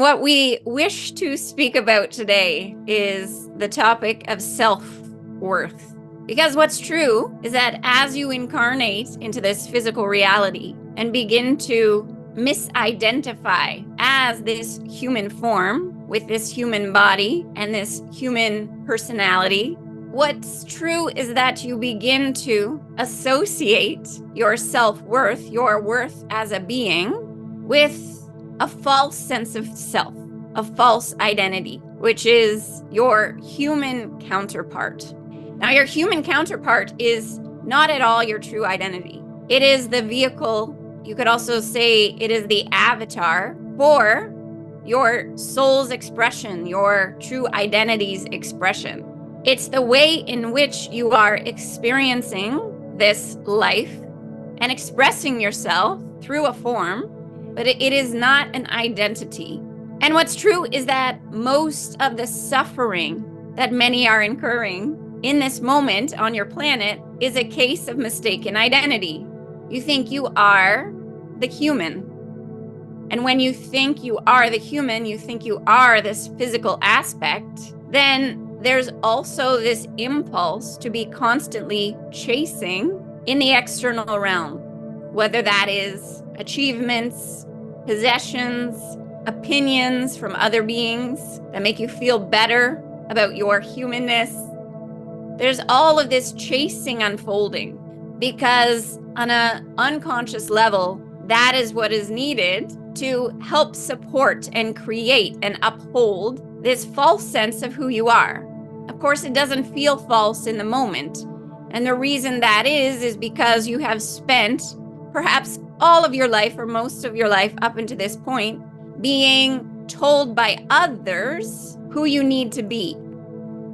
what we wish to speak about today is the topic of self-worth. Because what's true is that as you incarnate into this physical reality and begin to misidentify as this human form with this human body and this human personality, what's true is that you begin to associate your self-worth, your worth as a being, with a false sense of self, a false identity, which is your human counterpart. Now, your human counterpart is not at all your true identity. It is the vehicle, you could also say it is the avatar for your soul's expression, your true identity's expression. It's the way in which you are experiencing this life and expressing yourself through a form, but it is not an identity. And what's true is that most of the suffering that many are incurring in this moment on your planet is a case of mistaken identity. You think you are the human. And when you think you are the human, you think you are this physical aspect, then there's also this impulse to be constantly chasing in the external realm, whether that is achievements, possessions, opinions from other beings that make you feel better about your humanness. There's all of this chasing unfolding because on an unconscious level, that is what is needed to help support and create and uphold this false sense of who you are. Of course, it doesn't feel false in the moment. And the reason that is because you have spent perhaps all of your life or most of your life up until this point being told by others who you need to be.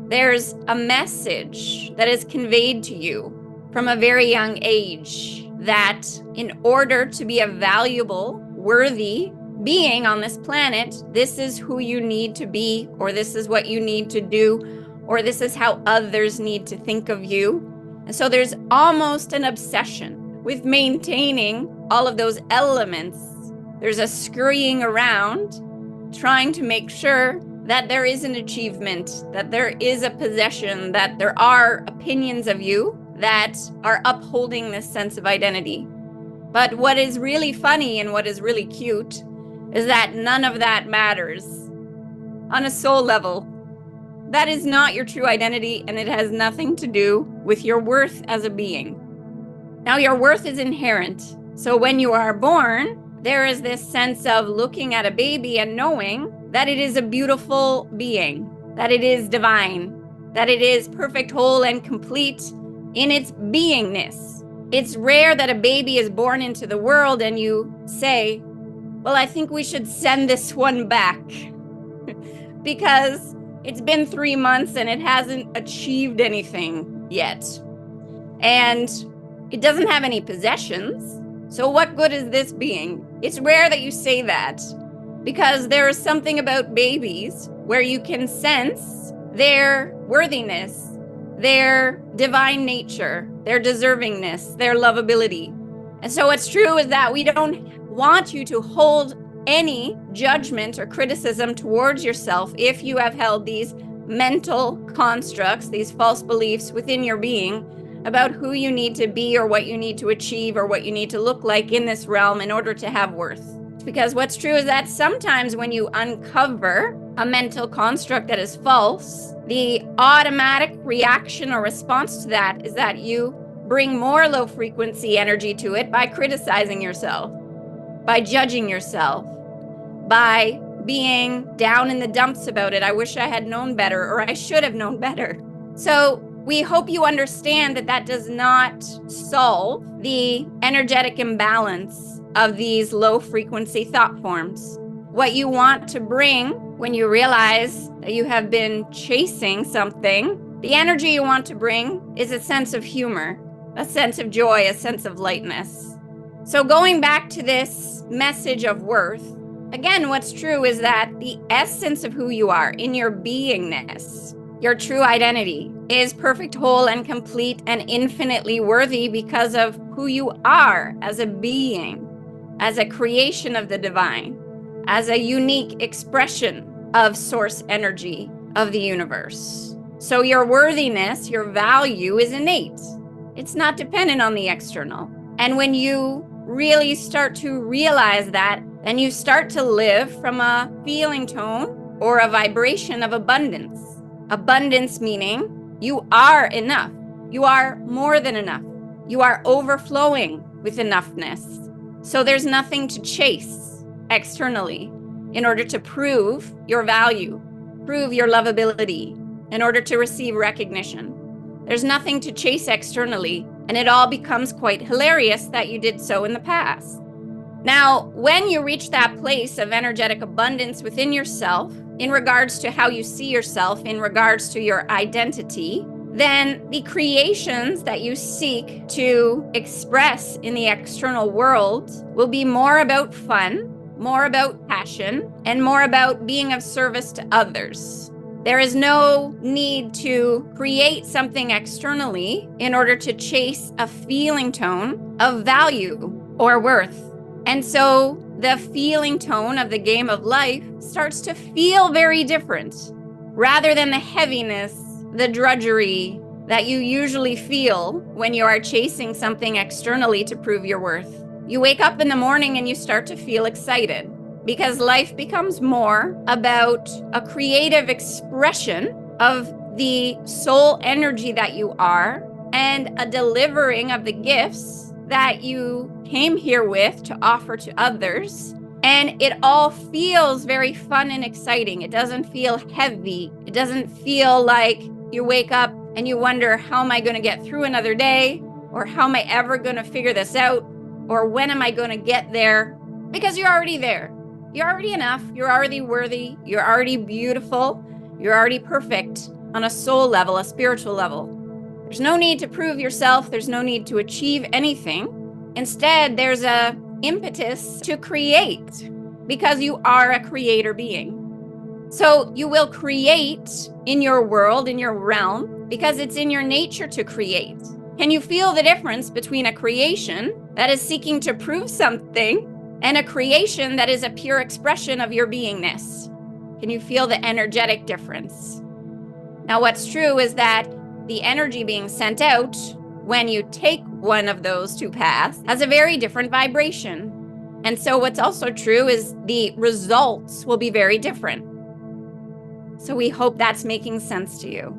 There's a message that is conveyed to you from a very young age that in order to be a valuable, worthy being on this planet, this is who you need to be, or this is what you need to do, or this is how others need to think of you. And so there's almost an obsession with maintaining all of those elements. There's a scurrying around trying to make sure that there is an achievement, that there is a possession, that there are opinions of you that are upholding this sense of identity. But what is really funny and what is really cute is that none of that matters. On a soul level, that is not your true identity, and it has nothing to do with your worth as a being. Now, your worth is inherent. So when you are born, there is this sense of looking at a baby and knowing that it is a beautiful being, that it is divine, that it is perfect, whole, and complete in its beingness. It's rare that a baby is born into the world and you say, well, I think we should send this one back because it's been 3 months and it hasn't achieved anything yet. And it doesn't have any possessions. So what good is this being? It's rare that you say that because there is something about babies where you can sense their worthiness, their divine nature, their deservingness, their lovability. And so what's true is that we don't want you to hold any judgment or criticism towards yourself if you have held these mental constructs, these false beliefs within your being about who you need to be or what you need to achieve or what you need to look like in this realm in order to have worth. Because what's true is that sometimes when you uncover a mental construct that is false, the automatic reaction or response to that is that you bring more low frequency energy to it by criticizing yourself, by judging yourself, by being down in the dumps about it. I wish I had known better, or I should have known better. So we hope you understand that that does not solve the energetic imbalance of these low frequency thought forms. What you want to bring when you realize that you have been chasing something, the energy you want to bring is a sense of humor, a sense of joy, a sense of lightness. So going back to this message of worth, again, what's true is that the essence of who you are in your beingness, your true identity, is perfect, whole, and complete and infinitely worthy because of who you are as a being, as a creation of the divine. as a unique expression of source energy of the universe. So your worthiness, your value is innate. It's not dependent on the external. And when you really start to realize that, then you start to live from a feeling tone or a vibration of abundance. Abundance meaning you are enough. You are more than enough. You are overflowing with enoughness. So there's nothing to chase externally in order to prove your value, prove your lovability, in order to receive recognition. There's nothing to chase externally, and it all becomes quite hilarious that you did so in the past. Now, when you reach that place of energetic abundance within yourself, in regards to how you see yourself, in regards to your identity, then the creations that you seek to express in the external world will be more about fun, more about passion, and more about being of service to others. There is no need to create something externally in order to chase a feeling tone of value or worth. And so the feeling tone of the game of life starts to feel very different, rather than the heaviness, the drudgery that you usually feel when you are chasing something externally to prove your worth. You wake up in the morning and you start to feel excited because life becomes more about a creative expression of the soul energy that you are and a delivering of the gifts that you came here with to offer to others. And it all feels very fun and exciting. It doesn't feel heavy. It doesn't feel like you wake up and you wonder, how am I going to get through another day? Or how am I ever going to figure this out? Or when am I going to get there? Because you're already there. You're already enough. You're already worthy. You're already beautiful. You're already perfect on a soul level, a spiritual level. There's no need to prove yourself. There's no need to achieve anything. Instead, there's a impetus to create because you are a creator being. So you will create in your world, in your realm, because it's in your nature to create. Can you feel the difference between a creation that is seeking to prove something and a creation that is a pure expression of your beingness? Can you feel the energetic difference? Now, what's true is that the energy being sent out when you take one of those two paths has a very different vibration. And so what's also true is the results will be very different. So we hope that's making sense to you.